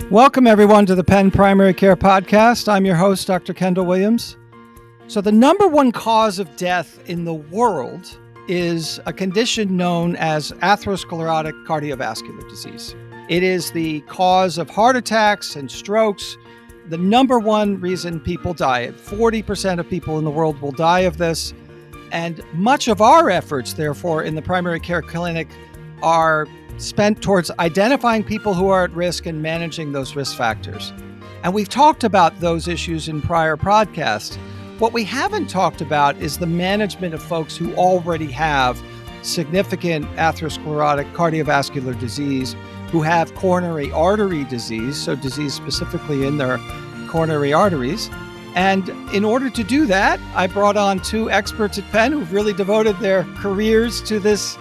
Welcome, everyone, to the Penn Primary Care Podcast. I'm your host, Dr. Kendall Williams. So the number one cause of death in the world is a condition known as atherosclerotic cardiovascular disease. It is the cause of heart attacks and strokes, the number one reason people die. 40% of people in the world will die of this. And much of our efforts, therefore, in the primary care clinic are spent towards identifying people who are at risk and managing those risk factors. And we've talked about those issues in prior podcasts. What we haven't talked about is the management of folks who already have significant atherosclerotic cardiovascular disease, who have coronary artery disease, so disease specifically in their coronary arteries. And in order to do that, I brought on two experts at Penn who've really devoted their careers to this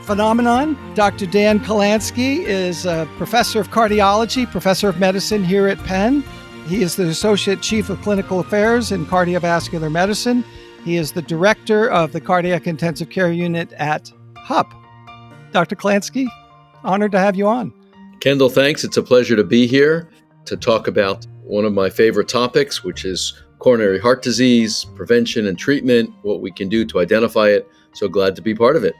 phenomenon. Dr. Dan Kolansky is a professor of cardiology, professor of medicine here at Penn. He is the Associate Chief of Clinical Affairs in Cardiovascular Medicine. He is the Director of the Cardiac Intensive Care Unit at HUP. Dr. Kolansky, honored to have you on. Kendall, thanks. It's a pleasure to be here to talk about one of my favorite topics, which is coronary heart disease, prevention and treatment, what we can do to identify it. So glad to be part of it.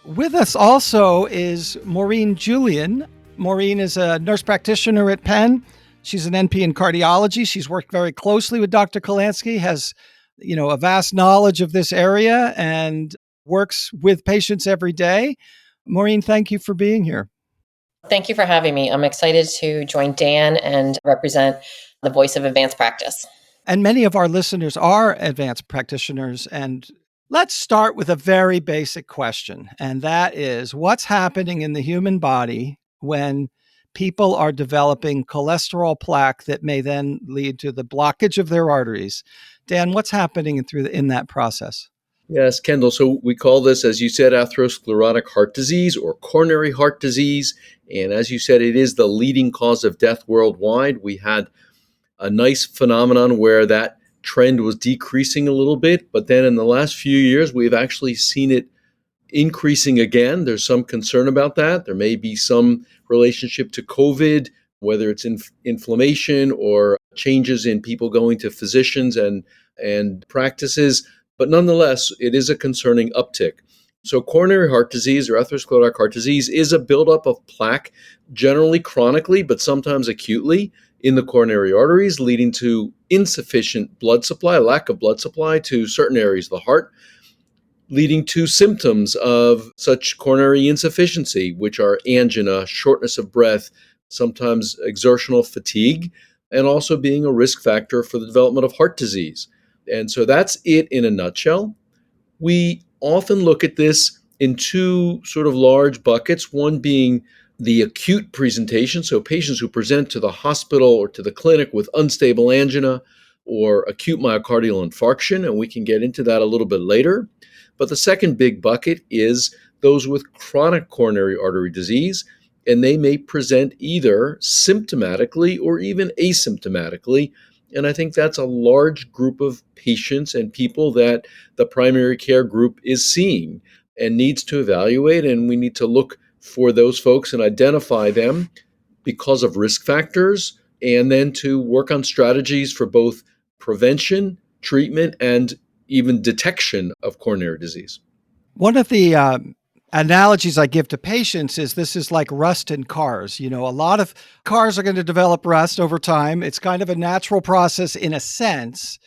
With us also is Maureen Julien. Maureen is a nurse practitioner at Penn. She's an NP in cardiology. She's worked very closely with Dr. Kolansky, has, a vast knowledge of this area and works with patients every day. Maureen, thank you for being here. Thank you for having me. I'm excited to join Dan and represent the voice of advanced practice. And many of our listeners are advanced practitioners. And let's start with a very basic question, and that is, what's happening in the human body when people are developing cholesterol plaque that may then lead to the blockage of their arteries? Dan, what's happening in that process? Yes, Kendall. So we call this, as you said, atherosclerotic heart disease or coronary heart disease. And as you said, it is the leading cause of death worldwide. We had a nice phenomenon where that trend was decreasing a little bit, but then in the last few years, we've actually seen it increasing again. There's some concern about that. There may be some relationship to COVID, whether it's inflammation or changes in people going to physicians and practices, but nonetheless, it is a concerning uptick. So coronary heart disease or atherosclerotic heart disease is a buildup of plaque, generally chronically, but sometimes acutely, in the coronary arteries, leading to insufficient blood supply, lack of blood supply to certain areas of the heart, leading to symptoms of such coronary insufficiency, which are angina, shortness of breath, sometimes exertional fatigue, and also being a risk factor for the development of heart disease. And so that's it in a nutshell. We often look at this in two sort of large buckets, one being the acute presentation, so patients who present to the hospital or to the clinic with unstable angina or acute myocardial infarction, and we can get into that a little bit later. But the second big bucket is those with chronic coronary artery disease, and they may present either symptomatically or even asymptomatically. And I think that's a large group of patients and people that the primary care group is seeing and needs to evaluate, and we need to look for those folks and identify them because of risk factors, and then to work on strategies for both prevention, treatment, and even detection of coronary disease. One of the analogies I give to patients is this is like rust in cars. A lot of cars are going to develop rust over time. It's kind of a natural process in a sense,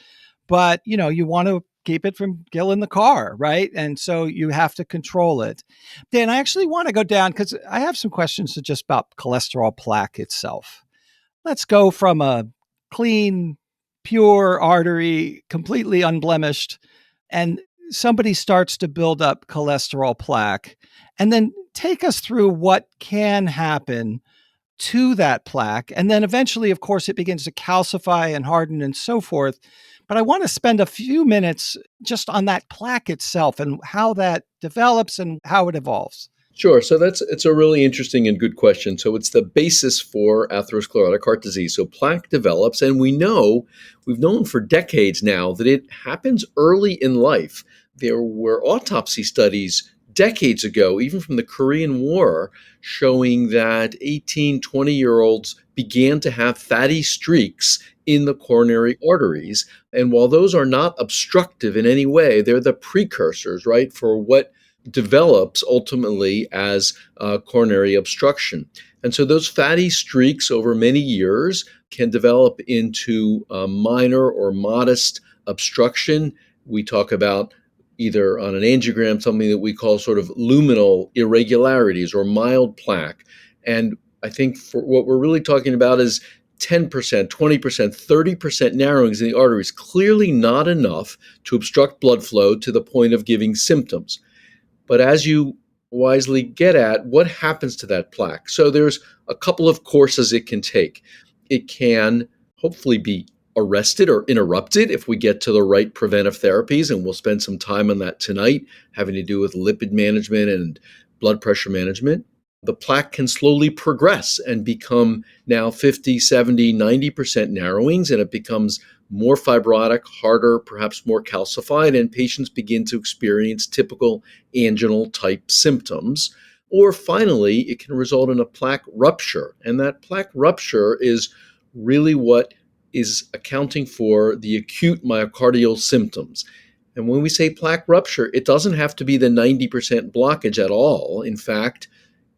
but you want to keep it from killing the car, right? And so you have to control it. Dan, I actually want to go down because I have some questions just about cholesterol plaque itself. Let's go from a clean, pure artery, completely unblemished, and somebody starts to build up cholesterol plaque, and then take us through what can happen to that plaque. And then eventually, of course, it begins to calcify and harden and so forth. But I want to spend a few minutes just on that plaque itself and how that develops and how it evolves. Sure. So it's a really interesting and good question. So it's the basis for atherosclerotic heart disease. So plaque develops, and we've known for decades now that it happens early in life. There were autopsy studies decades ago, even from the Korean War, showing that 18, 20-year-olds began to have fatty streaks in the coronary arteries. And while those are not obstructive in any way, they're the precursors, right, for what develops ultimately as coronary obstruction. And so those fatty streaks over many years can develop into minor or modest obstruction. We talk about either on an angiogram, something that we call sort of luminal irregularities or mild plaque. And I think for what we're really talking about is 10%, 20%, 30% narrowings in the arteries, clearly not enough to obstruct blood flow to the point of giving symptoms. But as you wisely get at, what happens to that plaque? So there's a couple of courses it can take. It can hopefully be arrested or interrupted if we get to the right preventive therapies, and we'll spend some time on that tonight, having to do with lipid management and blood pressure management. The plaque can slowly progress and become now 50, 70, 90% narrowings, and it becomes more fibrotic, harder, perhaps more calcified, and patients begin to experience typical anginal type symptoms. Or finally, it can result in a plaque rupture, and that plaque rupture is really what is accounting for the acute myocardial symptoms. And when we say plaque rupture, it doesn't have to be the 90% blockage at all. In fact,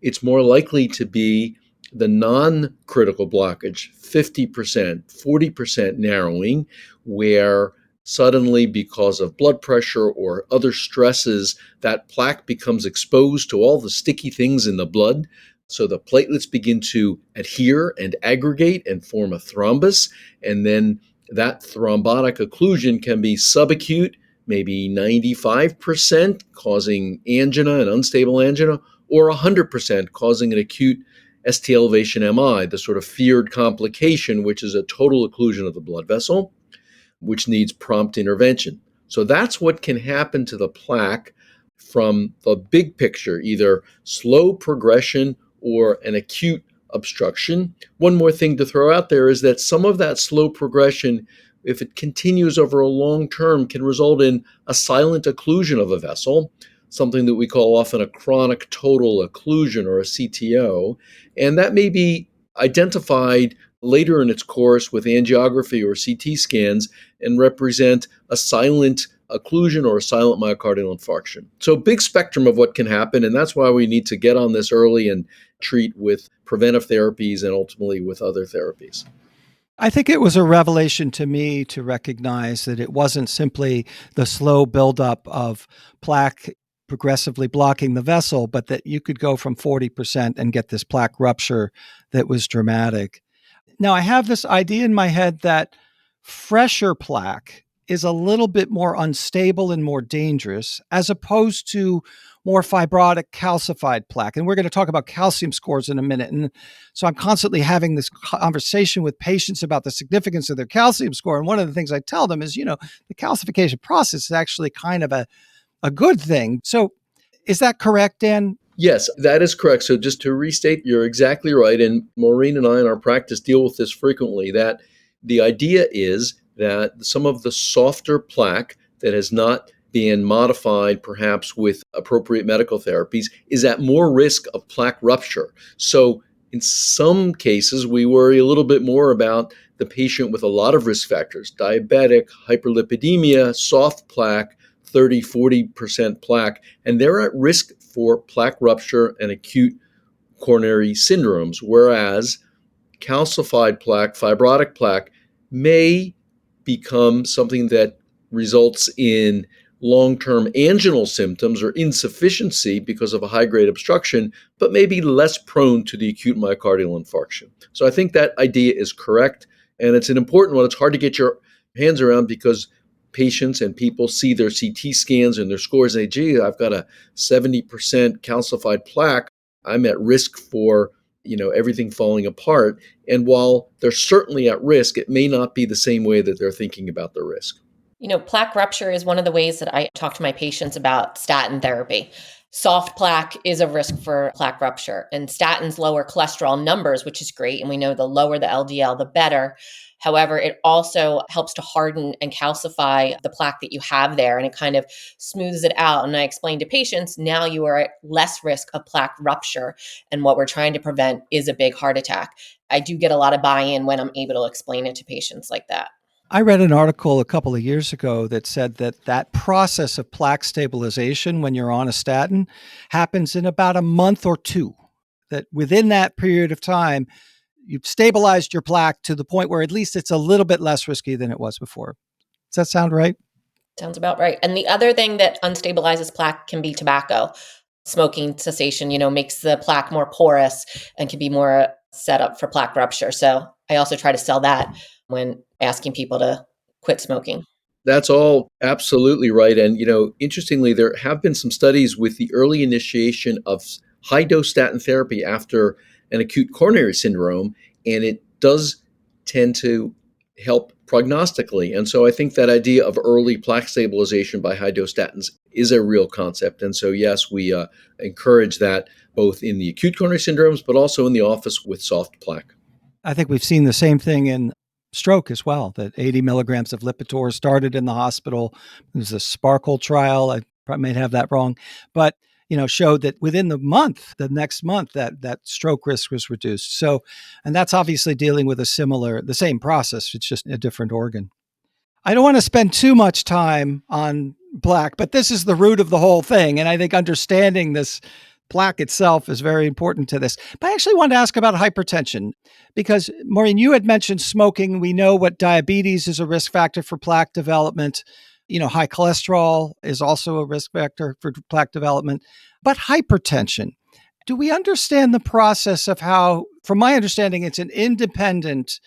it's more likely to be the non-critical blockage, 50%, 40% narrowing, where suddenly, because of blood pressure or other stresses, that plaque becomes exposed to all the sticky things in the blood. So the platelets begin to adhere and aggregate and form a thrombus. And then that thrombotic occlusion can be subacute, maybe 95%, causing angina and unstable angina, or 100% causing an acute ST elevation MI, the sort of feared complication, which is a total occlusion of the blood vessel, which needs prompt intervention. So that's what can happen to the plaque from the big picture, either slow progression or an acute obstruction. One more thing to throw out there is that some of that slow progression, if it continues over a long term, can result in a silent occlusion of a vessel, something that we call often a chronic total occlusion or a CTO. And that may be identified later in its course with angiography or CT scans and represent a silent occlusion or a silent myocardial infarction. So big spectrum of what can happen, and that's why we need to get on this early and treat with preventive therapies and ultimately with other therapies. I think it was a revelation to me to recognize that it wasn't simply the slow buildup of plaque progressively blocking the vessel, but that you could go from 40% and get this plaque rupture that was dramatic. Now, I have this idea in my head that fresher plaque is a little bit more unstable and more dangerous as opposed to more fibrotic calcified plaque. And we're going to talk about calcium scores in a minute. And so I'm constantly having this conversation with patients about the significance of their calcium score. And one of the things I tell them is, the calcification process is actually kind of a good thing. So is that correct, Dan? Yes, that is correct. So just to restate, you're exactly right. And Maureen and I in our practice deal with this frequently, that the idea is that some of the softer plaque that has not been modified perhaps with appropriate medical therapies is at more risk of plaque rupture. So in some cases, we worry a little bit more about the patient with a lot of risk factors, diabetic, hyperlipidemia, soft plaque, 30, 40% plaque, and they're at risk for plaque rupture and acute coronary syndromes, whereas calcified plaque, fibrotic plaque, may become something that results in long-term anginal symptoms or insufficiency because of a high-grade obstruction, but may be less prone to the acute myocardial infarction. So I think that idea is correct, and it's an important one. It's hard to get your hands around because patients and people see their CT scans and their scores and say, gee, I've got a 70% calcified plaque. I'm at risk for everything falling apart. And while they're certainly at risk, it may not be the same way that they're thinking about the risk. Plaque rupture is one of the ways that I talk to my patients about statin therapy. Soft plaque is a risk for plaque rupture, and statins lower cholesterol numbers, which is great. And we know the lower the LDL, the better. However, it also helps to harden and calcify the plaque that you have there, and it kind of smooths it out. And I explain to patients, now you are at less risk of plaque rupture. And what we're trying to prevent is a big heart attack. I do get a lot of buy-in when I'm able to explain it to patients like that. I read an article a couple of years ago that said that process of plaque stabilization when you're on a statin happens in about a month or two, that within that period of time, you've stabilized your plaque to the point where at least it's a little bit less risky than it was before. Does that sound right? Sounds about right. And the other thing that unstabilizes plaque can be tobacco. Smoking cessation, makes the plaque more porous and can be more set up for plaque rupture. So I also try to sell that when asking people to quit smoking. That's all absolutely right. And, interestingly, there have been some studies with the early initiation of high dose statin therapy after an acute coronary syndrome, and it does tend to help prognostically. And so I think that idea of early plaque stabilization by high dose statins is a real concept. And so, yes, we encourage that both in the acute coronary syndromes, but also in the office with soft plaque. I think we've seen the same thing in stroke as well, that 80 milligrams of Lipitor started in the hospital. It was a Sparkle trial. I probably may have that wrong, but showed that within the next month, that stroke risk was reduced. So, and that's obviously dealing with the same process. It's just a different organ. I don't want to spend too much time on plaque, but this is the root of the whole thing. And I think understanding this plaque itself is very important to this. But I actually wanted to ask about hypertension because, Maureen, you had mentioned smoking. We know what diabetes is a risk factor for plaque development. High cholesterol is also a risk factor for plaque development. But hypertension, do we understand the process of how, from my understanding, it's an independent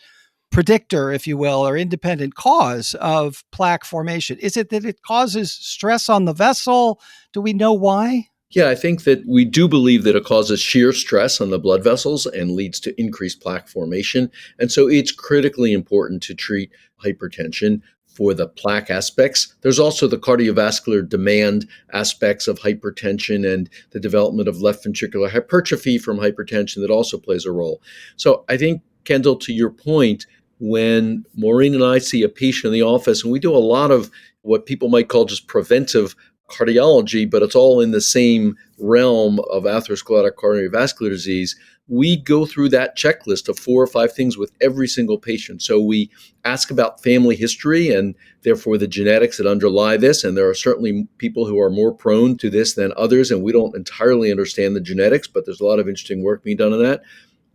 predictor, if you will, or independent cause of plaque formation? Is it that it causes stress on the vessel? Do we know why? Yeah, I think that we do believe that it causes shear stress on the blood vessels and leads to increased plaque formation. And so it's critically important to treat hypertension for the plaque aspects. There's also the cardiovascular demand aspects of hypertension and the development of left ventricular hypertrophy from hypertension that also plays a role. So I think, Kendall, to your point, when Maureen and I see a patient in the office, and we do a lot of what people might call just preventive cardiology, but it's all in the same realm of atherosclerotic coronary vascular disease, we go through that checklist of 4 or 5 things with every single patient. So we ask about family history and therefore the genetics that underlie this. And there are certainly people who are more prone to this than others, and we don't entirely understand the genetics, but there's a lot of interesting work being done on that.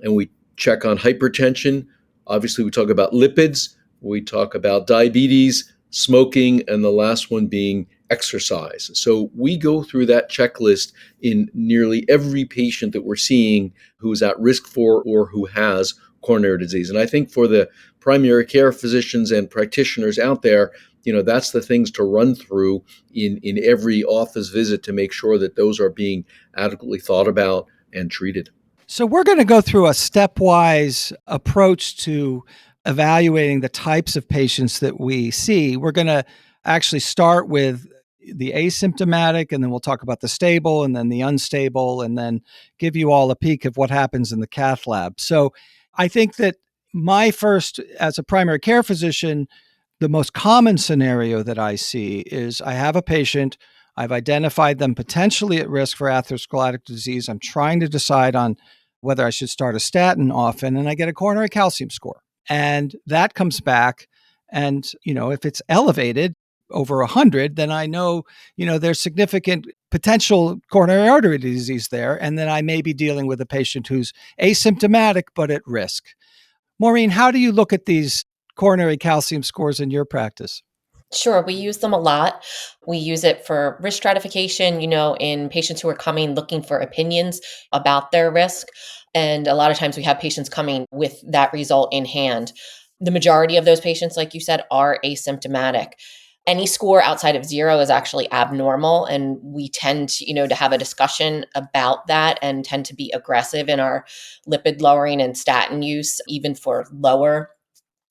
And we check on hypertension. Obviously, we talk about lipids, we talk about diabetes, smoking, and the last one being exercise. So we go through that checklist in nearly every patient that we're seeing who's at risk for or who has coronary disease. And I think for the primary care physicians and practitioners out there, that's the things to run through in every office visit to make sure that those are being adequately thought about and treated. So we're going to go through a stepwise approach to evaluating the types of patients that we see. We're going to actually start with the asymptomatic, and then we'll talk about the stable and then the unstable, and then give you all a peek of what happens in the cath lab. So I think that my first, as a primary care physician, the most common scenario that I see is I have a patient, I've identified them potentially at risk for atherosclerotic disease. I'm trying to decide on whether I should start a statin often, and I get a coronary calcium score. And that comes back, and, if it's elevated over 100, then I know, there's significant potential coronary artery disease there. And then I may be dealing with a patient who's asymptomatic, but at risk. Maureen, how do you look at these coronary calcium scores in your practice? Sure, we use them a lot. We use it for risk stratification, in patients who are coming looking for opinions about their risk. And a lot of times we have patients coming with that result in hand. The majority of those patients, like you said, are asymptomatic. Any score outside of 0 is actually abnormal. And we tend to have a discussion about that and tend to be aggressive in our lipid lowering and statin use, even for lower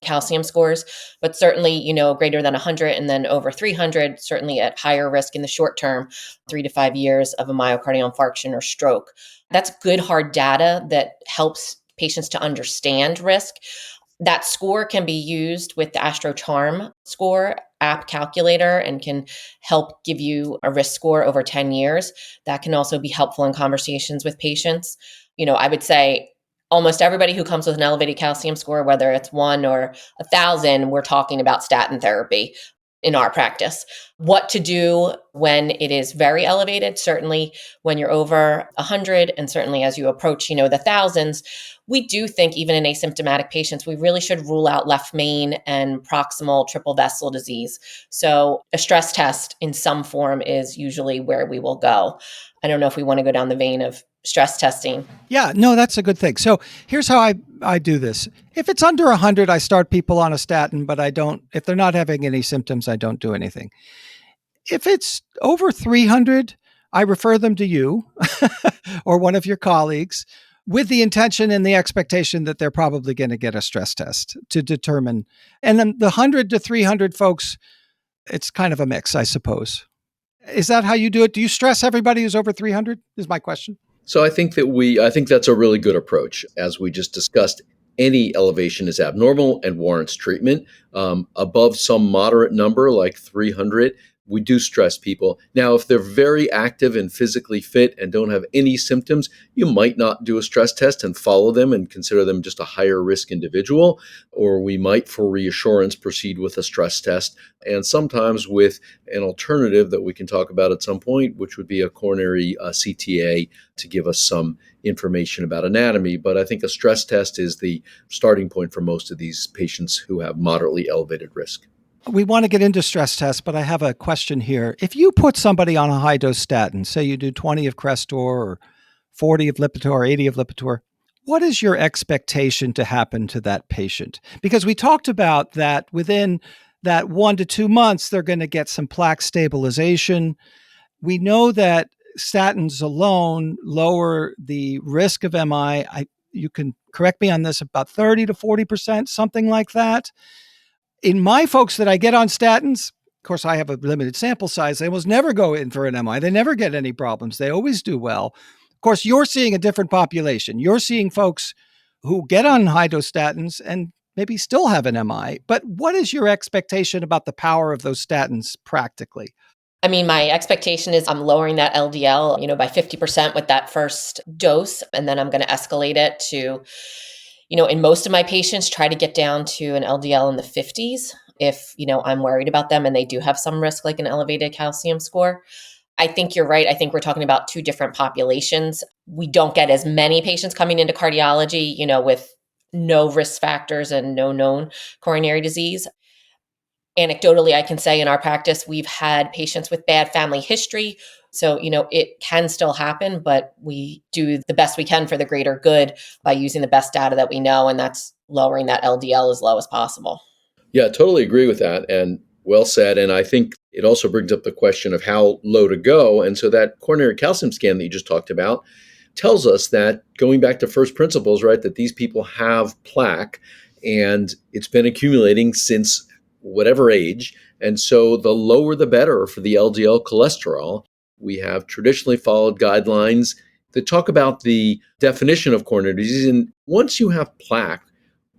calcium scores, but certainly, greater than 100 and then over 300, certainly at higher risk in the short term, 3 to 5 years of a myocardial infarction or stroke. That's good hard data that helps patients to understand risk. That score can be used with the AstroCharm score app calculator and can help give you a risk score over 10 years. That can also be helpful in conversations with patients. I would say almost everybody who comes with an elevated calcium score, whether it's 1 or 1,000, we're talking about statin therapy in our practice. What to do when it is very elevated, certainly when you're over 100 and certainly as you approach, the thousands, we do think even in asymptomatic patients, we really should rule out left main and proximal triple vessel disease. So a stress test in some form is usually where we will go. I don't know if we want to go down the vein of stress testing. Yeah, no, that's a good thing. So here's how I do this. If it's under 100, I start people on a statin, but if they're not having any symptoms, I don't do anything. If it's over 300, I refer them to you or one of your colleagues with the intention and the expectation that they're probably going to get a stress test to determine. And then the 100 to 300 folks, it's kind of a mix, I suppose. Is that how you do it? Do you stress everybody who's over 300 is my question. So I think that's a really good approach. As we just discussed, any elevation is abnormal and warrants treatment. Above some moderate number like 300, we do stress people. Now, if they're very active and physically fit and don't have any symptoms, you might not do a stress test and follow them and consider them just a higher risk individual, or we might, for reassurance, proceed with a stress test, and sometimes with an alternative that we can talk about at some point, which would be a coronary CTA to give us some information about anatomy. But I think a stress test is the starting point for most of these patients who have moderately elevated risk. We want to get into stress tests, but I have a question here. If you put somebody on a high-dose statin, say you do 20 of Crestor or 40 of Lipitor or 80 of Lipitor, what is your expectation to happen to that patient? Because we talked about that within that 1 to 2 months, they're going to get some plaque stabilization. We know that statins alone lower the risk of MI. You can correct me on this, about 30 to 40%, something like that. In my folks that I get on statins, of course, I have a limited sample size. They almost never go in for an MI. They never get any problems. They always do well. Of course, you're seeing a different population. You're seeing folks who get on high-dose statins and maybe still have an MI. But what is your expectation about the power of those statins practically? I mean, my expectation is I'm lowering that LDL, by 50% with that first dose, and then I'm going to escalate it to, in most of my patients, try to get down to an LDL in the 50s if, I'm worried about them and they do have some risk, like an elevated calcium score. I think you're right. I think we're talking about two different populations. We don't get as many patients coming into cardiology, with no risk factors and no known coronary disease. Anecdotally, I can say in our practice, we've had patients with bad family history. So, it can still happen, but we do the best we can for the greater good by using the best data that we know, and that's lowering that LDL as low as possible. Yeah, I totally agree with that. And well said. And I think it also brings up the question of how low to go. And so that coronary calcium scan that you just talked about tells us that, going back to first principles, right, that these people have plaque and it's been accumulating since whatever age. And so the lower the better for the LDL cholesterol. We have traditionally followed guidelines that talk about the definition of coronary disease. And once you have plaque,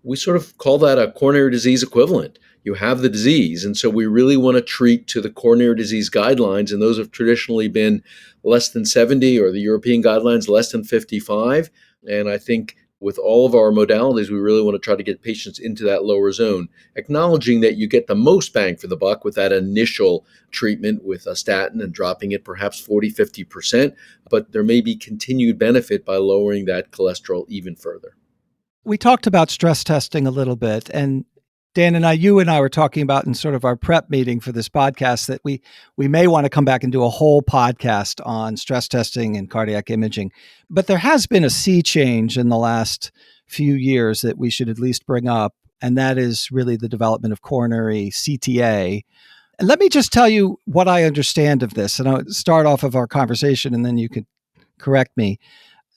we sort of call that a coronary disease equivalent. You have the disease. And so we really want to treat to the coronary disease guidelines. And those have traditionally been less than 70, or the European guidelines less than 55. And I think with all of our modalities, we really want to try to get patients into that lower zone, acknowledging that you get the most bang for the buck with that initial treatment with a statin and dropping it perhaps 40, 50%, but there may be continued benefit by lowering that cholesterol even further. We talked about stress testing a little bit, and Dan and you and I were talking about in sort of our prep meeting for this podcast that we may want to come back and do a whole podcast on stress testing and cardiac imaging. But there has been a sea change in the last few years that we should at least bring up, and that is really the development of coronary CTA. And let me just tell you what I understand of this, and I'll start off of our conversation, and then you could correct me.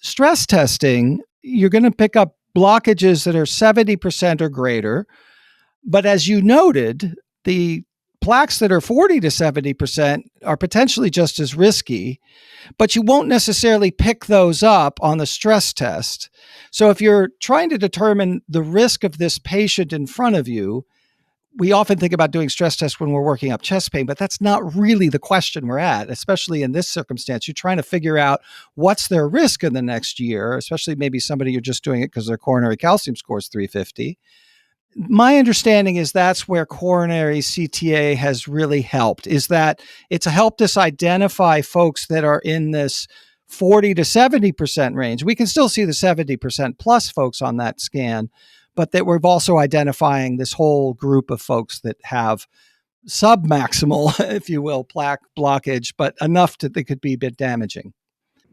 Stress testing, you're going to pick up blockages that are 70% or greater. But as you noted, the plaques that are 40 to 70% are potentially just as risky, but you won't necessarily pick those up on the stress test. So if you're trying to determine the risk of this patient in front of you, we often think about doing stress tests when we're working up chest pain, but that's not really the question we're at, especially in this circumstance. You're trying to figure out what's their risk in the next year, especially maybe somebody you're just doing it because their coronary calcium score is 350. My understanding is that's where coronary CTA has really helped, is that it's helped us identify folks that are in this 40 to 70% range. We can still see the 70% plus folks on that scan, but that we're also identifying this whole group of folks that have submaximal, if you will, plaque blockage, but enough that they could be a bit damaging.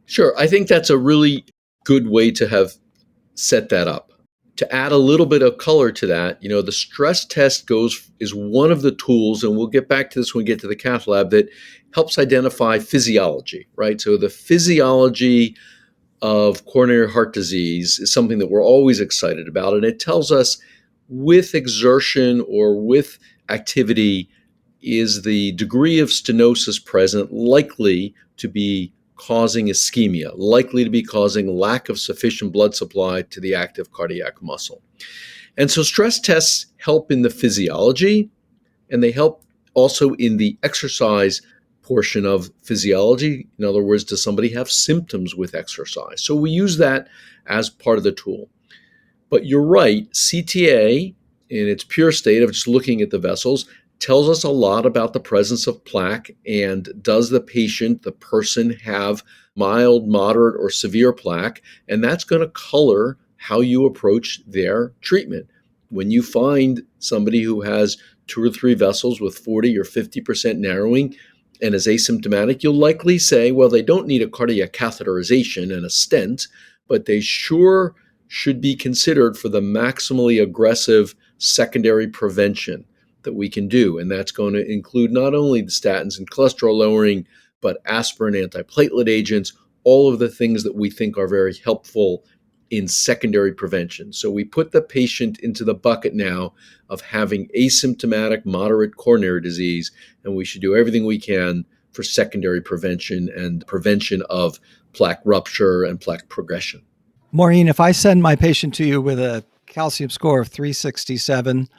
Sure. I think that's a really good way to have set that up. To add a little bit of color to that, the stress test is one of the tools, and we'll get back to this when we get to the cath lab, that helps identify physiology, right? So the physiology of coronary heart disease is something that we're always excited about, and it tells us with exertion or with activity, is the degree of stenosis present likely to be causing ischemia, likely to be causing lack of sufficient blood supply to the active cardiac muscle. And so stress tests help in the physiology, and they help also in the exercise portion of physiology. In other words, does somebody have symptoms with exercise? So we use that as part of the tool. But you're right, CTA in its pure state of just looking at the vessels tells us a lot about the presence of plaque, and does the person have mild, moderate, or severe plaque, and that's going to color how you approach their treatment. When you find somebody who has 2 or 3 vessels with 40 or 50% narrowing and is asymptomatic, you'll likely say, well, they don't need a cardiac catheterization and a stent, but they sure should be considered for the maximally aggressive secondary prevention that we can do. And that's going to include not only the statins and cholesterol lowering, but aspirin, antiplatelet agents, all of the things that we think are very helpful in secondary prevention. So we put the patient into the bucket now of having asymptomatic moderate coronary disease, and we should do everything we can for secondary prevention and prevention of plaque rupture and plaque progression. Maureen, if I send my patient to you with a calcium score of 367,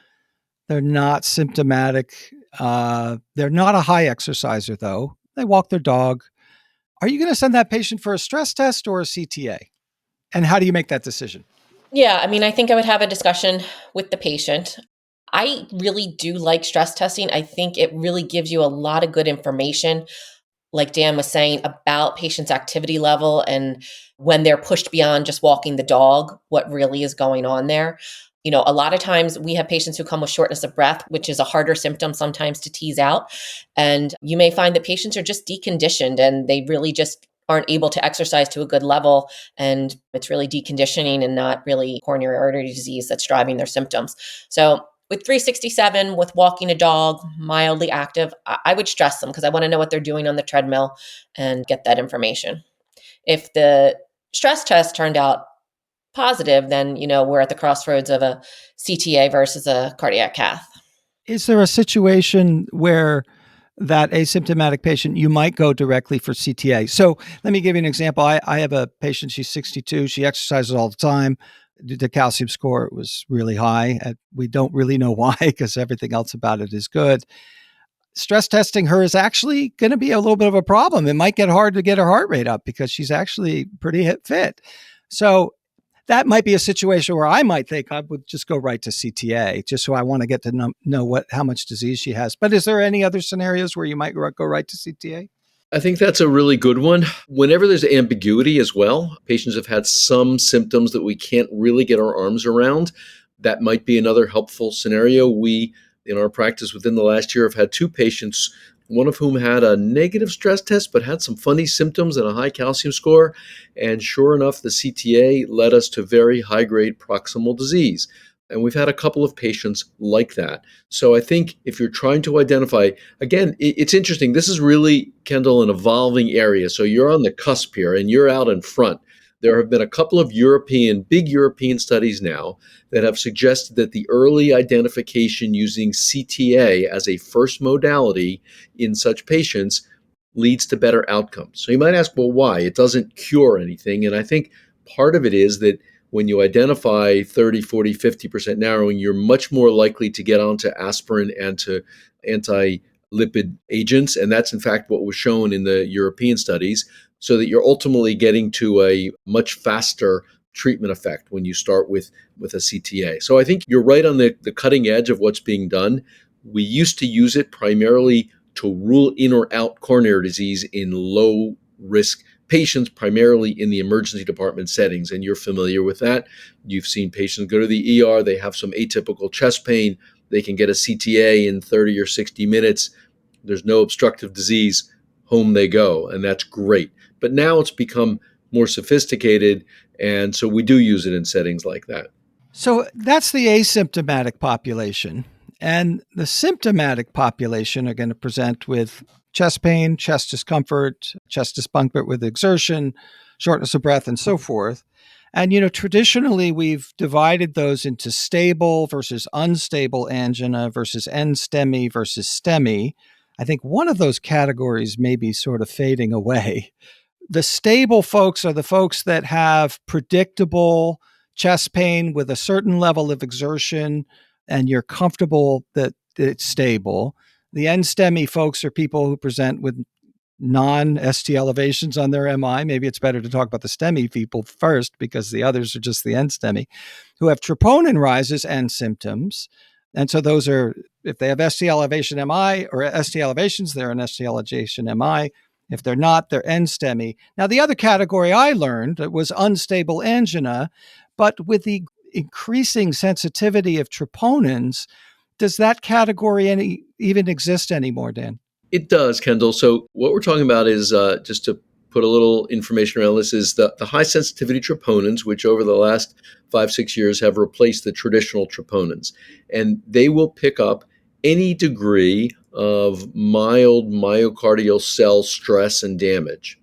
they're not symptomatic. They're not a high exerciser, though. They walk their dog. Are you going to send that patient for a stress test or a CTA? And how do you make that decision? Yeah, I think I would have a discussion with the patient. I really do like stress testing. I think it really gives you a lot of good information, like Dan was saying, about patients' activity level and when they're pushed beyond just walking the dog, what really is going on there. A lot of times we have patients who come with shortness of breath, which is a harder symptom sometimes to tease out. And you may find that patients are just deconditioned and they really just aren't able to exercise to a good level. And it's really deconditioning and not really coronary artery disease that's driving their symptoms. So with 367, with walking a dog, mildly active, I would stress them because I want to know what they're doing on the treadmill and get that information. If the stress test turned out positive, then, we're at the crossroads of a CTA versus a cardiac cath. Is there a situation where that asymptomatic patient, you might go directly for CTA? So let me give you an example. I have a patient, she's 62. She exercises all the time. The calcium score was really high. We don't really know why, because everything else about it is good. Stress testing her is actually going to be a little bit of a problem. It might get hard to get her heart rate up because she's actually pretty fit. So that might be a situation where I might think I would just go right to CTA, just so I want to get to know how much disease she has. But is there any other scenarios where you might go right to CTA? I think that's a really good one. Whenever there's ambiguity as well, patients have had some symptoms that we can't really get our arms around. That might be another helpful scenario. We, in our practice within the last year, have had 2 patients, one of whom had a negative stress test but had some funny symptoms and a high calcium score. And sure enough, the CTA led us to very high-grade proximal disease. And we've had a couple of patients like that. So I think if you're trying to identify, again, it's interesting. This is really, Kendall, an evolving area. So you're on the cusp here and you're out in front. There have been a couple of big European studies now that have suggested that the early identification using CTA as a first modality in such patients leads to better outcomes. So you might ask, well, why? It doesn't cure anything. And I think part of it is that when you identify 30, 40, 50% narrowing, you're much more likely to get onto aspirin and to anti-lipid agents. And that's in fact what was shown in the European studies, so that you're ultimately getting to a much faster treatment effect when you start with a CTA. So I think you're right on the cutting edge of what's being done. We used to use it primarily to rule in or out coronary disease in low risk patients, primarily in the emergency department settings. And you're familiar with that. You've seen patients go to the ER, they have some atypical chest pain, they can get a CTA in 30 or 60 minutes. There's no obstructive disease, home they go, and that's great. But now it's become more sophisticated, and so we do use it in settings like that. So that's the asymptomatic population. And the symptomatic population are going to present with chest pain, chest discomfort, chest discomfort with exertion, shortness of breath, and so forth. And, traditionally we've divided those into stable versus unstable angina versus NSTEMI versus STEMI. I think one of those categories may be sort of fading away. The stable folks are the folks that have predictable chest pain with a certain level of exertion, and you're comfortable that it's stable. The NSTEMI folks are people who present with non-ST elevations on their MI. Maybe it's better to talk about the STEMI people first, because the others are just the NSTEMI, who have troponin rises and symptoms. And so those are, if they have ST elevation MI or ST elevations, they're an ST elevation MI. If they're not, they're NSTEMI. Now, the other category I learned was unstable angina, but with the increasing sensitivity of troponins, does that category even exist anymore, Dan? It does, Kendall. So what we're talking about is, just to put a little information around this, is the high sensitivity troponins, which over the last 5-6 years have replaced the traditional troponins. And they will pick up any degree of mild myocardial cell stress and damage.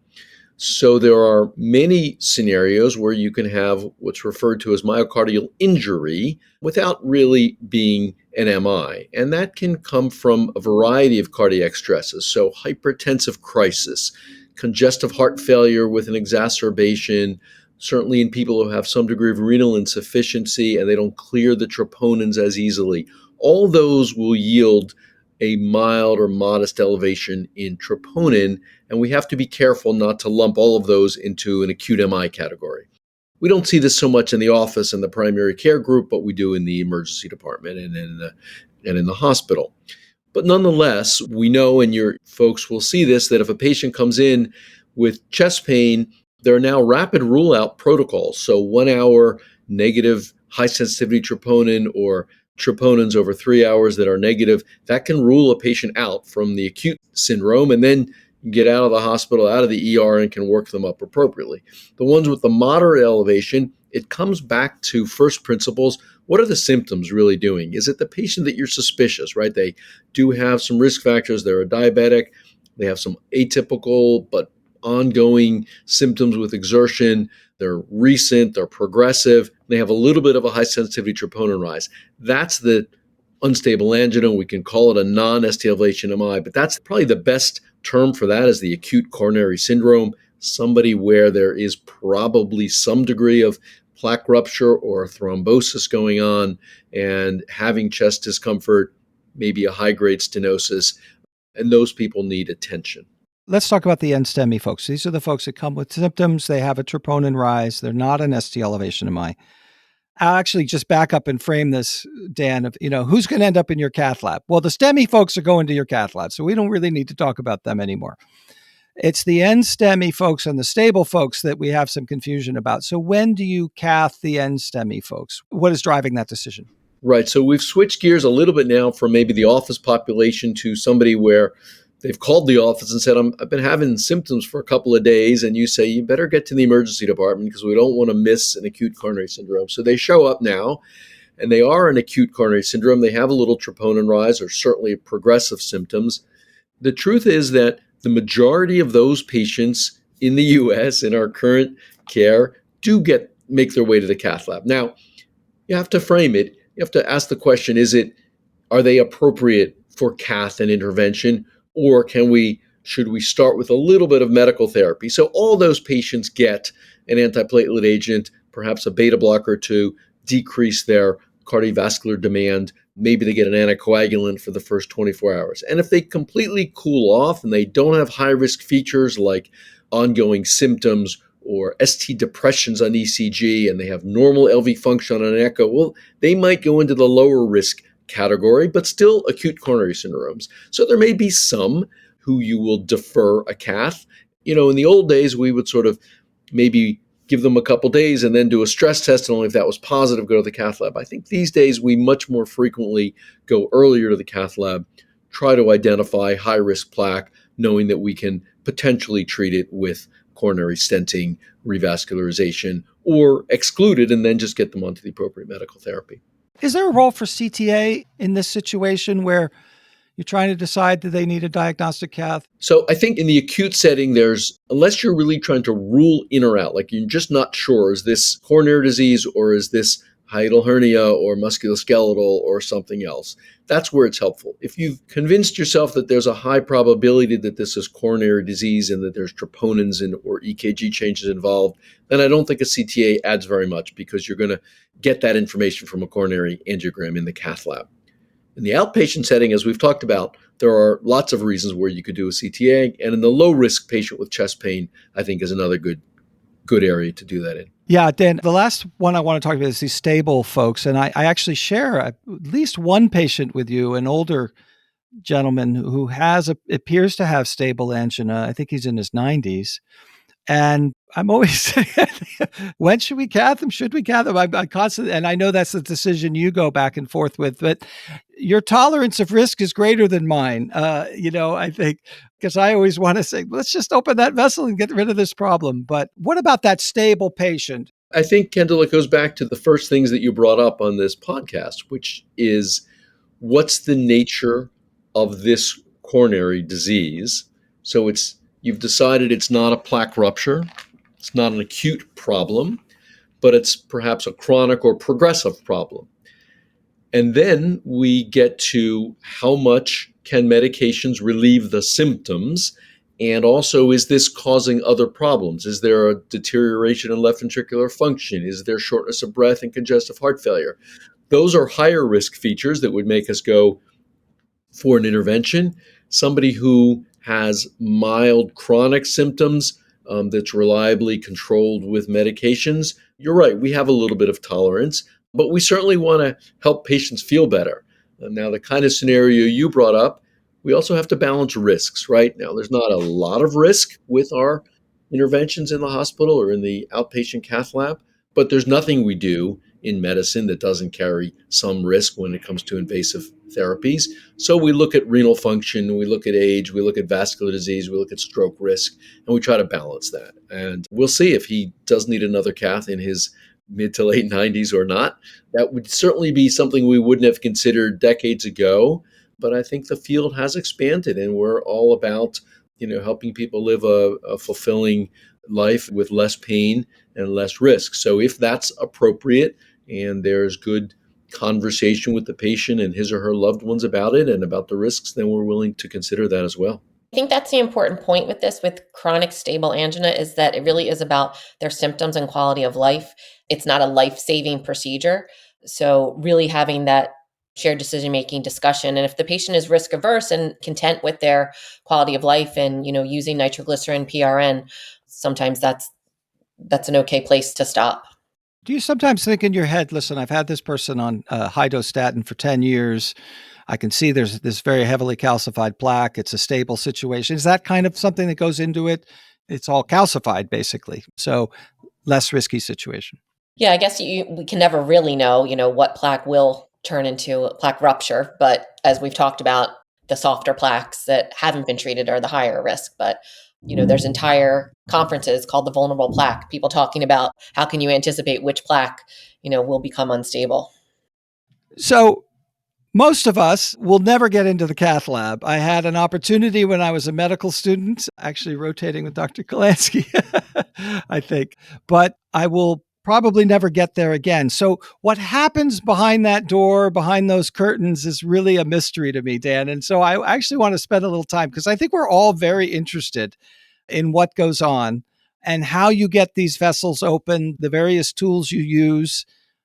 So there are many scenarios where you can have what's referred to as myocardial injury without really being an MI. And that can come from a variety of cardiac stresses. So hypertensive crisis, congestive heart failure with an exacerbation, certainly in people who have some degree of renal insufficiency and they don't clear the troponins as easily. All those will yield a mild or modest elevation in troponin, and we have to be careful not to lump all of those into an acute MI category. We don't see this so much in the office and the primary care group, but we do in the emergency department and in the hospital. But nonetheless, we know, and your folks will see this, that if a patient comes in with chest pain, there are now rapid rule-out protocols. So 1 hour negative high sensitivity troponin or troponins over 3 hours that are negative, that can rule a patient out from the acute syndrome and then get out of the hospital, out of the ER, and can work them up appropriately. The ones with the moderate elevation, it comes back to first principles. What are the symptoms really doing? Is it the patient that you're suspicious, right? They do have some risk factors. They're a diabetic. They have some atypical but ongoing symptoms with exertion. They're recent, they're progressive. They have a little bit of a high sensitivity troponin rise. That's the unstable angina. We can call it a non-ST elevation MI, but that's probably the best term for that, is the acute coronary syndrome, somebody where there is probably some degree of plaque rupture or thrombosis going on and having chest discomfort, maybe a high-grade stenosis, and those people need attention. Let's talk about the NSTEMI folks. These are the folks that come with symptoms. They have a troponin rise. They're not an ST elevation MI. I'll actually just back up and frame this, Dan, of, who's going to end up in your cath lab? Well, the STEMI folks are going to your cath lab, so we don't really need to talk about them anymore. It's the NSTEMI folks and the stable folks that we have some confusion about. So when do you cath the NSTEMI folks? What is driving that decision? Right. So we've switched gears a little bit now from maybe the office population to somebody where they've called the office and said, I've been having symptoms for a couple of days, and you say, you better get to the emergency department because we don't want to miss an acute coronary syndrome. So they show up now, and they are an acute coronary syndrome. They have a little troponin rise or certainly progressive symptoms. The truth is that the majority of those patients in the U.S. in our current care do make their way to the cath lab. Now, you have to frame it. You have to ask the question, are they appropriate for cath and intervention, or should we start with a little bit of medical therapy? So all those patients get an antiplatelet agent, perhaps a beta blocker to decrease their cardiovascular demand. Maybe they get an anticoagulant for the first 24 hours. And if they completely cool off and they don't have high-risk features like ongoing symptoms or ST depressions on ECG, and they have normal LV function on an echo, well, they might go into the lower risk category, but still acute coronary syndromes. So there may be some who you will defer a cath. In the old days, we would sort of maybe give them a couple days and then do a stress test, and only if that was positive, go to the cath lab. I think these days we much more frequently go earlier to the cath lab, try to identify high-risk plaque, knowing that we can potentially treat it with coronary stenting, revascularization, or exclude it and then just get them onto the appropriate medical therapy. Is there a role for CTA in this situation where you're trying to decide do they need a diagnostic cath? So I think in the acute setting, unless you're really trying to rule in or out, like you're just not sure, is this coronary disease or is this hiatal hernia or musculoskeletal or something else? That's where it's helpful. If you've convinced yourself that there's a high probability that this is coronary disease and that there's troponins or EKG changes involved, then I don't think a CTA adds very much, because you're going to get that information from a coronary angiogram in the cath lab. In the outpatient setting, as we've talked about, there are lots of reasons where you could do a CTA, and in the low-risk patient with chest pain, I think is another good area to do that in. Yeah, Dan, the last one I want to talk about is these stable folks, and I actually share at least one patient with you, an older gentleman who appears to have stable angina. I think he's in his 90s. And I'm always saying, when should we cath him? Should we cath him? I constantly, and I know that's the decision you go back and forth with, but your tolerance of risk is greater than mine. I think, because I always want to say, let's just open that vessel and get rid of this problem. But what about that stable patient? I think, Kendall, it goes back to the first things that you brought up on this podcast, which is what's the nature of this coronary disease? So you've decided it's not a plaque rupture, it's not an acute problem, but it's perhaps a chronic or progressive problem. And then we get to how much can medications relieve the symptoms, and also, is this causing other problems? Is there a deterioration in left ventricular function? Is there shortness of breath and congestive heart failure? Those are higher risk features that would make us go for an intervention. Somebody who has mild chronic symptoms that's reliably controlled with medications, you're right, we have a little bit of tolerance, but we certainly want to help patients feel better. Now, the kind of scenario you brought up, we also have to balance risks, right? Now, there's not a lot of risk with our interventions in the hospital or in the outpatient cath lab, but there's nothing we do in medicine that doesn't carry some risk when it comes to invasive therapies. So we look at renal function, we look at age, we look at vascular disease, we look at stroke risk, and we try to balance that. And we'll see if he does need another cath in his mid to late 90s or not. That would certainly be something we wouldn't have considered decades ago. But I think the field has expanded, and we're all about, helping people live a fulfilling life with less pain and less risk. So if that's appropriate and there's good conversation with the patient and his or her loved ones about it and about the risks, then we're willing to consider that as well. I think that's the important point with this, with chronic stable angina, is that it really is about their symptoms and quality of life. It's not a life-saving procedure. So really having that shared decision-making discussion. And if the patient is risk averse and content with their quality of life and, using nitroglycerin, PRN, sometimes that's an okay place to stop. Do you sometimes think in your head, listen, I've had this person on high-dose statin for 10 years. I can see there's this very heavily calcified plaque. It's a stable situation. Is that kind of something that goes into it? It's all calcified, basically. So less risky situation. Yeah, I guess we can never really know, what plaque will turn into a plaque rupture. But as we've talked about, the softer plaques that haven't been treated are the higher risk. But there's entire conferences called the vulnerable plaque, people talking about how can you anticipate which plaque, will become unstable. So Most of us will never get into the cath lab. I had an opportunity when I was a medical student, actually rotating with Dr. Kolansky, I think, but I will probably never get there again. So what happens behind that door, behind those curtains, is really a mystery to me, Dan. And so I actually want to spend a little time because I think we're all very interested in what goes on and how you get these vessels open, the various tools you use,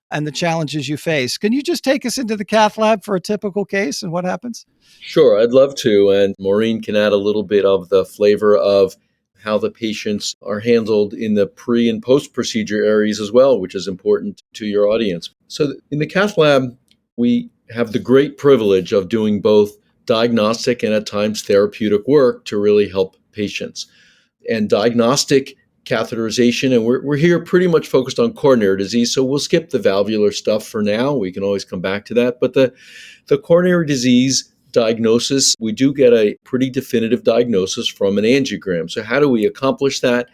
and the challenges you face. Can you just take us into the cath lab for a typical case and what happens? Sure, I'd love to. And Maureen can add a little bit of the flavor of how the patients are handled in the pre and post procedure areas as well, which is important to your audience. So in the cath lab, we have the great privilege of doing both diagnostic and at times therapeutic work to really help patients. And diagnostic catheterization, and we're here pretty much focused on coronary disease, so we'll skip the valvular stuff for now. We can always come back to that. But the coronary disease diagnosis, we do get a pretty definitive diagnosis from an angiogram. So how do we accomplish that?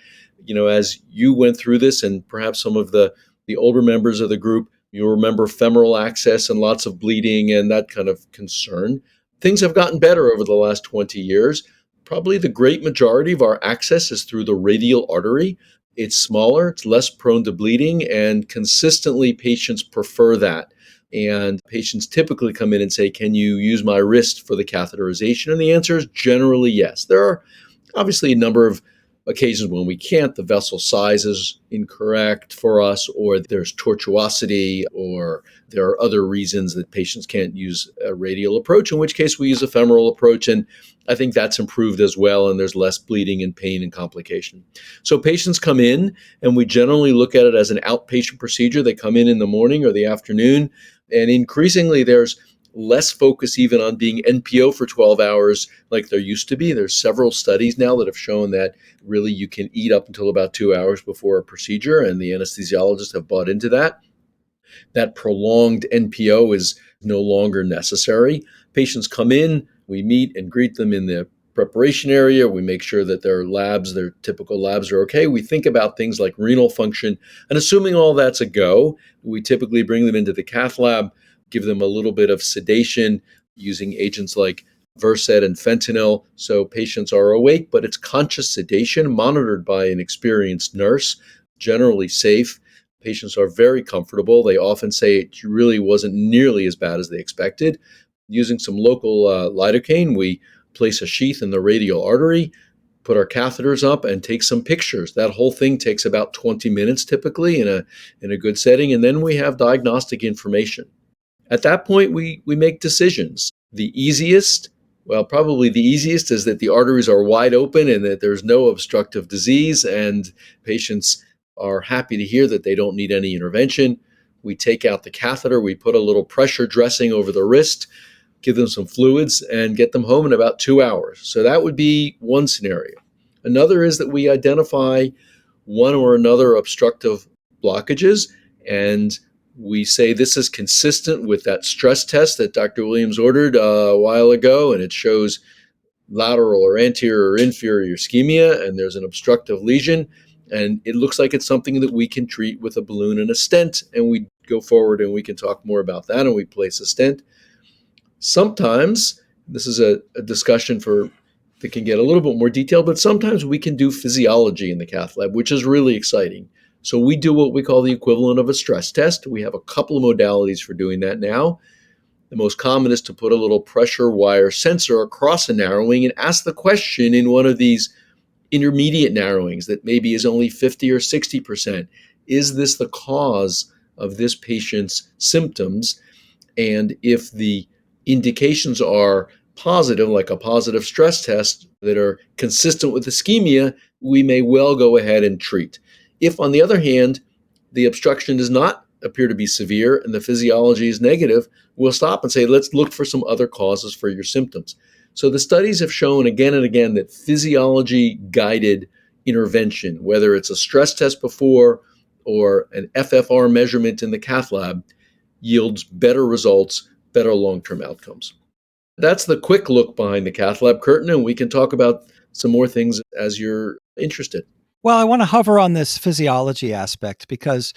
As you went through this, and perhaps some of the older members of the group, you'll remember femoral access and lots of bleeding and that kind of concern. Things have gotten better over the last 20 years. Probably the great majority of our access is through the radial artery. It's smaller, it's less prone to bleeding, and consistently patients prefer that. And patients typically come in and say, can you use my wrist for the catheterization? And the answer is generally yes. There are obviously a number of occasions when we can't. The vessel size is incorrect for us, or there's tortuosity, or there are other reasons that patients can't use a radial approach, in which case we use a femoral approach. And I think that's improved as well, and there's less bleeding and pain and complication. So patients come in, and we generally look at it as an outpatient procedure. They come in the morning or the afternoon, and increasingly there's less focus even on being NPO for 12 hours like there used to be. There's several studies now that have shown that really you can eat up until about 2 hours before a procedure, and the anesthesiologists have bought into that. That prolonged NPO is no longer necessary. Patients come in, we meet and greet them in the preparation area. We make sure that their typical labs are okay. We think about things like renal function, and assuming all that's a go, we typically bring them into the cath lab, give them a little bit of sedation using agents like Versed and fentanyl. So patients are awake, but it's conscious sedation monitored by an experienced nurse, generally safe. Patients are very comfortable. They often say it really wasn't nearly as bad as they expected. Using some local lidocaine, we place a sheath in the radial artery, put our catheters up, and take some pictures. That whole thing takes about 20 minutes typically in a good setting, and then we have diagnostic information. At that point, we make decisions. Probably the easiest is that the arteries are wide open and that there's no obstructive disease, and patients are happy to hear that they don't need any intervention. We take out the catheter, we put a little pressure dressing over the wrist, give them some fluids, and get them home in about 2 hours. So that would be one scenario. Another is that we identify one or another obstructive blockages, and we say this is consistent with that stress test that Dr. Williams ordered a while ago, and it shows lateral or anterior or inferior ischemia, and there's an obstructive lesion, and it looks like it's something that we can treat with a balloon and a stent, and we go forward and we can talk more about that, and we place a stent. Sometimes, this is a discussion that can get a little bit more detailed, but sometimes we can do physiology in the cath lab, which is really exciting. So we do what we call the equivalent of a stress test. We have a couple of modalities for doing that now. The most common is to put a little pressure wire sensor across a narrowing and ask the question in one of these intermediate narrowings that maybe is only 50 or 60%. Is this the cause of this patient's symptoms? And if the indications are positive, like a positive stress test that are consistent with ischemia, we may well go ahead and treat. If, on the other hand, the obstruction does not appear to be severe and the physiology is negative, we'll stop and say, let's look for some other causes for your symptoms. So the studies have shown again and again that physiology-guided intervention, whether it's a stress test before or an FFR measurement in the cath lab, yields better results, better long-term outcomes. That's the quick look behind the cath lab curtain, and we can talk about some more things as you're interested. Well, I want to hover on this physiology aspect because,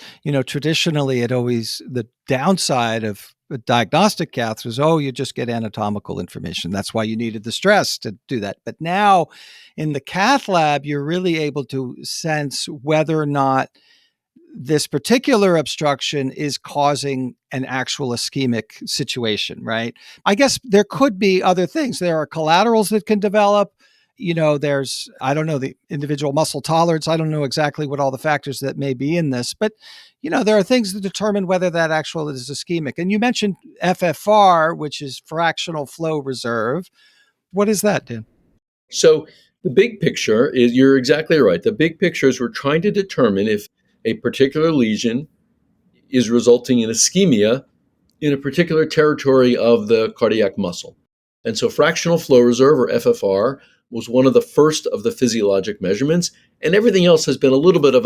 traditionally the downside of a diagnostic cath was, oh, you just get anatomical information. That's why you needed the stress to do that. But now in the cath lab, you're really able to sense whether or not this particular obstruction is causing an actual ischemic situation, right? I guess there could be other things. There are collaterals that can develop. There's, I don't know, the individual muscle tolerance. I don't know exactly what all the factors that may be in this, but, there are things that determine whether that actual is ischemic. And you mentioned FFR, which is fractional flow reserve. What is that, Dan? So the big picture is, you're exactly right. The big picture is we're trying to determine if a particular lesion is resulting in ischemia in a particular territory of the cardiac muscle. And so fractional flow reserve, or FFR, was one of the first of the physiologic measurements, and everything else has been a little bit of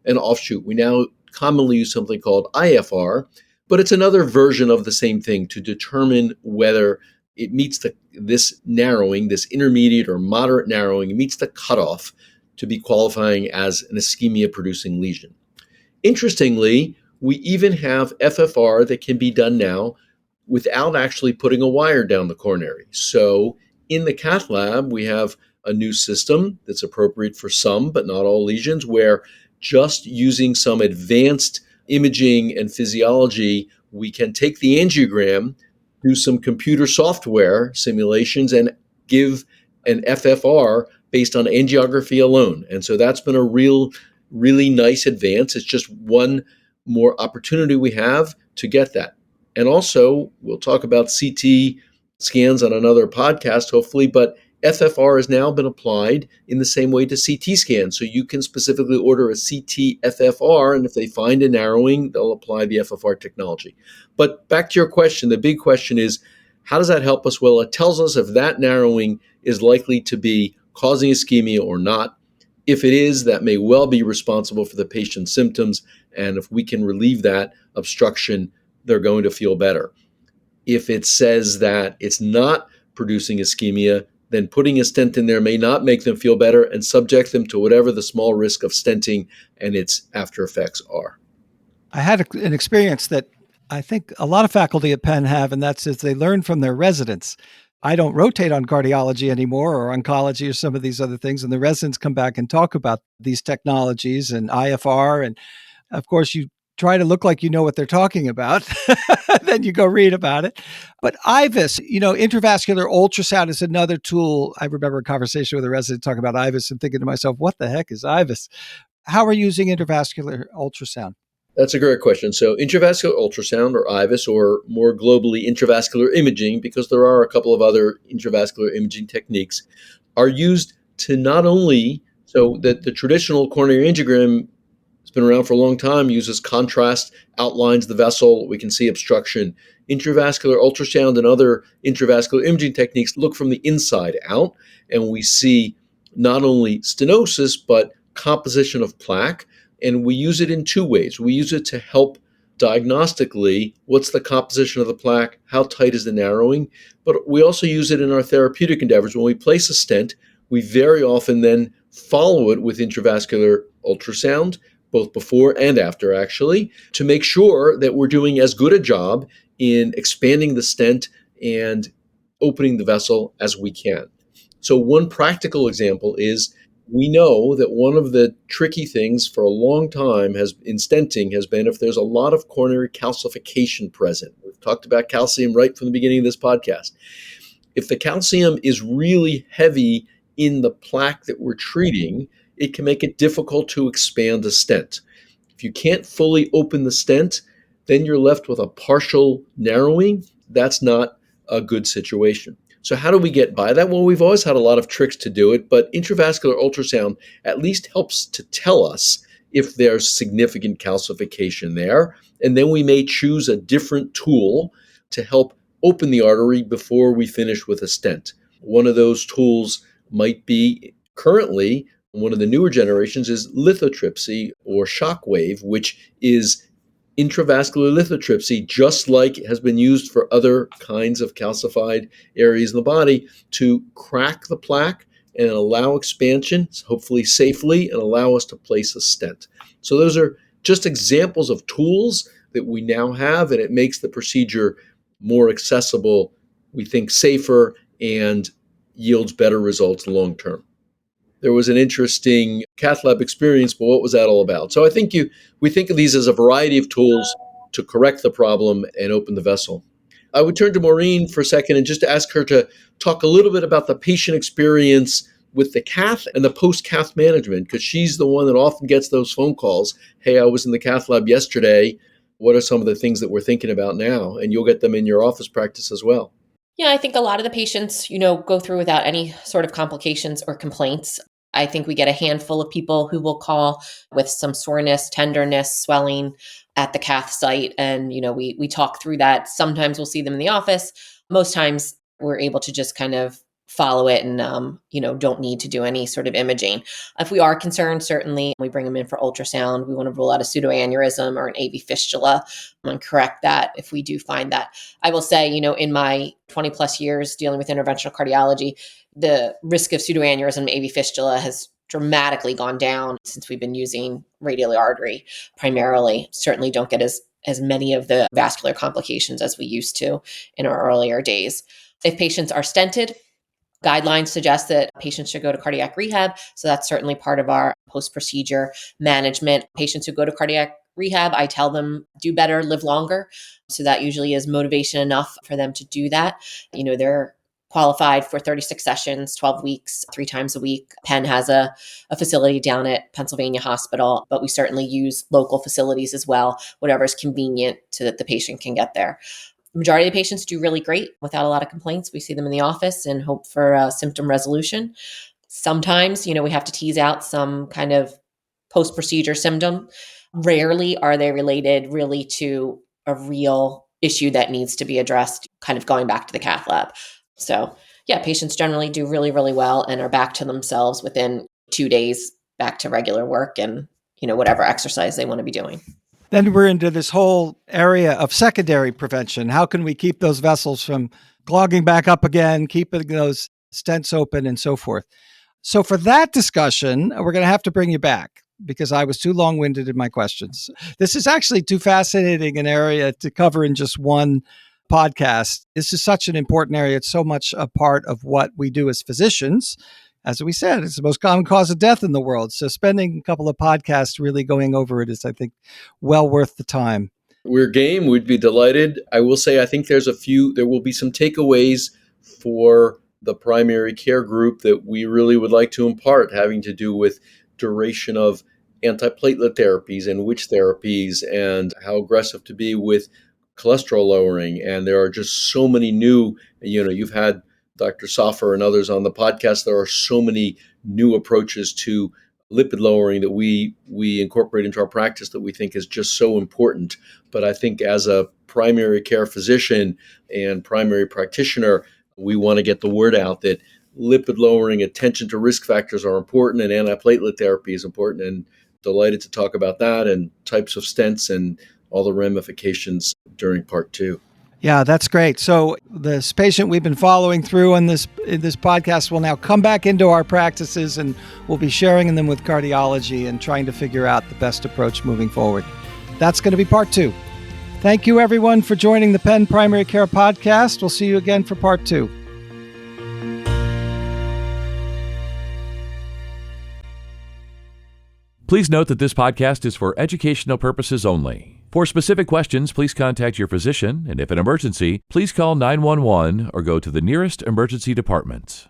an offshoot. We now commonly use something called IFR, but it's another version of the same thing to determine whether it meets this narrowing, this intermediate or moderate narrowing, it meets the cutoff to be qualifying as an ischemia-producing lesion. Interestingly, we even have FFR that can be done now without actually putting a wire down the coronary. So in the cath lab, we have a new system that's appropriate for some, but not all lesions, where just using some advanced imaging and physiology, we can take the angiogram, do some computer software simulations, and give an FFR based on angiography alone. And so that's been a really nice advance. It's just one more opportunity we have to get that. And also, we'll talk about CT scans on another podcast, hopefully, but FFR has now been applied in the same way to CT scans. So you can specifically order a CT FFR, and if they find a narrowing, they'll apply the FFR technology. But back to your question, the big question is, how does that help us? Well, it tells us if that narrowing is likely to be causing ischemia or not. If it is, that may well be responsible for the patient's symptoms, and if we can relieve that obstruction, they're going to feel better. If it says that it's not producing ischemia, then putting a stent in there may not make them feel better and subject them to whatever the small risk of stenting and its after effects are. I had an experience that I think a lot of faculty at Penn have, and that's as they learn from their residents. I don't rotate on cardiology anymore or oncology or some of these other things, and the residents come back and talk about these technologies and IFR. And of course, you try to look like you know what they're talking about. Then you go read about it. But IVUS, intravascular ultrasound is another tool. I remember a conversation with a resident talking about IVUS and thinking to myself, what the heck is IVUS? How are you using intravascular ultrasound? That's a great question. So intravascular ultrasound, or IVUS, or more globally intravascular imaging, because there are a couple of other intravascular imaging techniques, are used to not only, so that the traditional coronary angiogram has been around for a long time, uses contrast, outlines the vessel, we can see obstruction. Intravascular ultrasound and other intravascular imaging techniques look from the inside out, and we see not only stenosis, but composition of plaque. And we use it in two ways. We use it to help diagnostically, what's the composition of the plaque, how tight is the narrowing, but we also use it in our therapeutic endeavors. When we place a stent, we very often then follow it with intravascular ultrasound, both before and after actually, to make sure that we're doing as good a job in expanding the stent and opening the vessel as we can. So one practical example is, we know that one of the tricky things for a long time in stenting has been if there's a lot of coronary calcification present. We've talked about calcium right from the beginning of this podcast. If the calcium is really heavy in the plaque that we're treating, it can make it difficult to expand a stent. If you can't fully open the stent, then you're left with a partial narrowing. That's not a good situation. So how do we get by that? Well, we've always had a lot of tricks to do it, but intravascular ultrasound at least helps to tell us if there's significant calcification there. And then we may choose a different tool to help open the artery before we finish with a stent. One of those tools might be, currently, one of the newer generations is lithotripsy or shockwave, which is intravascular lithotripsy, just like it has been used for other kinds of calcified areas in the body, to crack the plaque and allow expansion, hopefully safely, and allow us to place a stent. So those are just examples of tools that we now have, and it makes the procedure more accessible, we think safer, and yields better results long term. There was an interesting cath lab experience, but what was that all about? So I think we think of these as a variety of tools to correct the problem and open the vessel. I would turn to Maureen for a second and just ask her to talk a little bit about the patient experience with the cath and the post-cath management, because she's the one that often gets those phone calls. Hey, I was in the cath lab yesterday. What are some of the things that we're thinking about now? And you'll get them in your office practice as well. Yeah, I think a lot of the patients, go through without any sort of complications or complaints. I think we get a handful of people who will call with some soreness, tenderness, swelling at the cath site. And, we talk through that. Sometimes we'll see them in the office. Most times we're able to just kind of follow it and, don't need to do any sort of imaging. If we are concerned, certainly we bring them in for ultrasound. We want to rule out a pseudoaneurysm or an AV fistula and correct that if we do find that. I will say, in my 20 plus years dealing with interventional cardiology, the risk of pseudoaneurysm and AV fistula has dramatically gone down since we've been using radial artery primarily. Certainly don't get as many of the vascular complications as we used to in our earlier days. If patients are stented, guidelines suggest that patients should go to cardiac rehab. So that's certainly part of our post-procedure management. Patients who go to cardiac rehab, I tell them do better, live longer. So that usually is motivation enough for them to do that. They're qualified for 36 sessions, 12 weeks, 3 times a week. Penn has a facility down at Pennsylvania Hospital, but we certainly use local facilities as well, whatever is convenient so that the patient can get there. The majority of the patients do really great without a lot of complaints. We see them in the office and hope for symptom resolution. Sometimes, we have to tease out some kind of post-procedure symptom. Rarely are they related really to a real issue that needs to be addressed, kind of going back to the cath lab. So yeah, patients generally do really, really well and are back to themselves within 2 days, back to regular work and, whatever exercise they want to be doing. Then we're into this whole area of secondary prevention. How can we keep those vessels from clogging back up again, keeping those stents open and so forth? So for that discussion, we're going to have to bring you back because I was too long-winded in my questions. This is actually too fascinating an area to cover in just one podcast. This is such an important area. It's so much a part of what we do as physicians. As we said, it's the most common cause of death in the world. So spending a couple of podcasts really going over it is, I think, well worth the time. We're game. We'd be delighted. I will say, I think there will be some takeaways for the primary care group that we really would like to impart, having to do with duration of antiplatelet therapies and which therapies and how aggressive to be with cholesterol lowering. And there are just so many new, you've had Dr. Soffer and others on the podcast. There are so many new approaches to lipid lowering that we incorporate into our practice that we think is just so important. But I think as a primary care physician and primary practitioner, we want to get the word out that lipid lowering, attention to risk factors are important, and antiplatelet therapy is important. And delighted to talk about that and types of stents and all the ramifications during part 2. Yeah, that's great. So this patient we've been following through in this podcast will now come back into our practices, and we'll be sharing them with cardiology and trying to figure out the best approach moving forward. That's going to be part 2. Thank you, everyone, for joining the Penn Primary Care Podcast. We'll see you again for part 2. Please note that this podcast is for educational purposes only. For specific questions, please contact your physician, and if an emergency, please call 911 or go to the nearest emergency department.